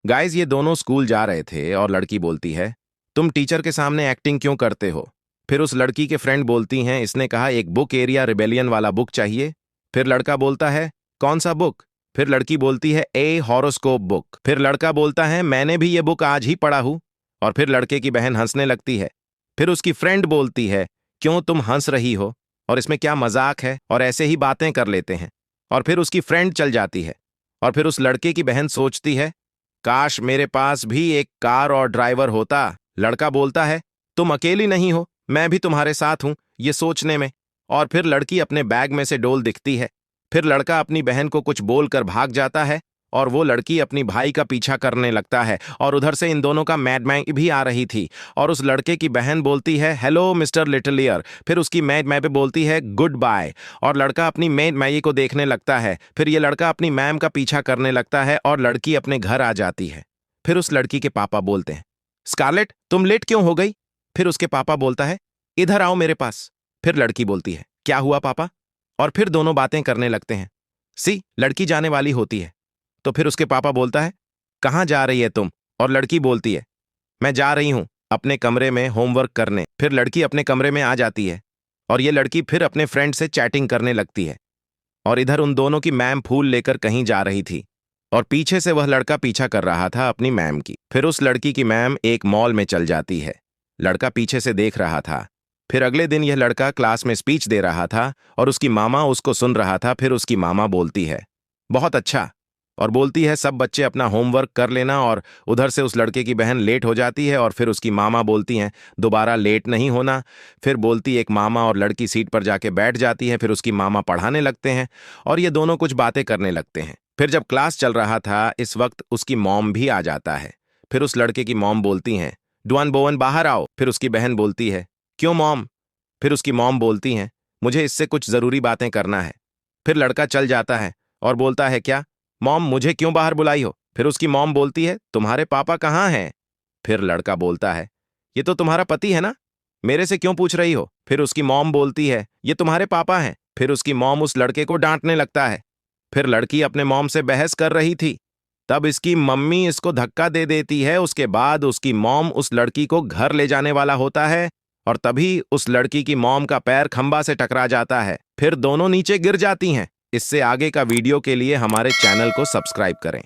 Guys ये दोनों school जा रहे थे और लड़की बोलती है, तुम टीचर के सामने एक्टिंग क्यों करते हो? फिर उस लड़की के फ्रेंड बोलती हैं, इसने कहा एक बुक एरिया रिबेलियन वाला बुक चाहिए। फिर लड़का बोलता है, कौन सा बुक? फिर लड़की बोलती है, ए हॉरोस्कोप बुक। फिर लड़का बोलता है, मैंने भी ये बुक आज ही पढ़ा हूं। और फिर लड़के की बहन हंसने लगती है। फिर उसकी फ्रेंड बोलती है, क्यों तुम हंस रही हो? और इसमें क्या मजाक है? और ऐसे ही बातें कर लेते हैं। और फिर उसकी फ्रेंड चल जाती है। और फिर उस लड़के की बहन सोचती है, काश मेरे पास भी एक कार और ड्राइवर होता। लड़का बोलता है, तुम अकेली नहीं हो, मैं भी तुम्हारे साथ हूं ये सोचने में। और फिर लड़की अपने बैग में से डोल दिखती है। फिर लड़का अपनी बहन को कुछ बोलकर भाग जाता है और वो लड़की अपनी भाई का पीछा करने लगता है और उधर से इन दोनों का मैड भी आ रही थी। और उस लड़के की बहन बोलती है, हेलो मिस्टर लिटिल ईयर। फिर उसकी मैड पे बोलती है, गुड बाय। और लड़का अपनी मैड मैई को देखने लगता है। फिर ये लड़का अपनी मैम का पीछा करने लगता है और लड़की अपने घर आ जाती है। फिर उस लड़की के पापा बोलते हैं, स्कारलेट तुम लेट क्यों हो गई? फिर उसके पापा बोलता है, इधर आओ मेरे पास। फिर लड़की बोलती है, क्या हुआ पापा? और फिर दोनों बातें करने लगते हैं। लड़की जाने वाली होती है। तो फिर उसके पापा बोलता है, कहाँ जा रही है तुम? और लड़की बोलती है, मैं जा रही हूं अपने कमरे में होमवर्क करने। फिर लड़की अपने कमरे में आ जाती है और ये लड़की फिर अपने फ्रेंड से चैटिंग करने लगती है। और इधर उन दोनों की मैम फूल लेकर कहीं जा रही थी और पीछे से वह लड़का पीछा कर रहा था अपनी मैम की। फिर उस लड़की की मैम एक मॉल में चल जाती है। लड़का पीछे से देख रहा था। फिर अगले दिन यह लड़का क्लास में स्पीच दे रहा था और उसकी मामा उसको सुन रहा था। फिर उसकी मामा बोलती है, बहुत अच्छा। और बोलती है, सब बच्चे अपना होमवर्क कर लेना। और उधर से उस लड़के की बहन लेट हो जाती है और फिर उसकी मामा बोलती हैं, दोबारा लेट नहीं होना। फिर बोलती एक मामा और लड़की सीट पर जाके बैठ जाती है। फिर उसकी मामा पढ़ाने लगते हैं और ये दोनों कुछ बातें करने लगते हैं। फिर जब क्लास चल रहा था इस वक्त उसकी मॉम भी आ जाता है। फिर उस लड़के की मॉम बोलती हैं, डुआन बोवन बाहर आओ। फिर उसकी बहन बोलती है, क्यों मॉम? फिर उसकी मॉम बोलती हैं, मुझे इससे कुछ जरूरी बातें करना है। फिर लड़का चल जाता है और बोलता है, क्या मॉम मुझे क्यों बाहर बुलाई हो? फिर उसकी मॉम बोलती है, तुम्हारे पापा कहाँ हैं? फिर लड़का बोलता है, ये तो तुम्हारा पति है ना, मेरे से क्यों पूछ रही हो? फिर उसकी मॉम बोलती है, ये तुम्हारे पापा हैं। फिर उसकी मॉम उस लड़के को डांटने लगता है। फिर लड़की अपने मॉम से बहस कर रही थी, तब इसकी मम्मी इसको धक्का दे देती है। उसके बाद उसकी मॉम उस लड़की को घर ले जाने वाला होता है और तभी उस लड़की की मॉम का पैर खंबा से टकरा जाता है। फिर दोनों नीचे गिर जाती हैं। इससे आगे का वीडियो के लिए हमारे चैनल को सब्सक्राइब करें।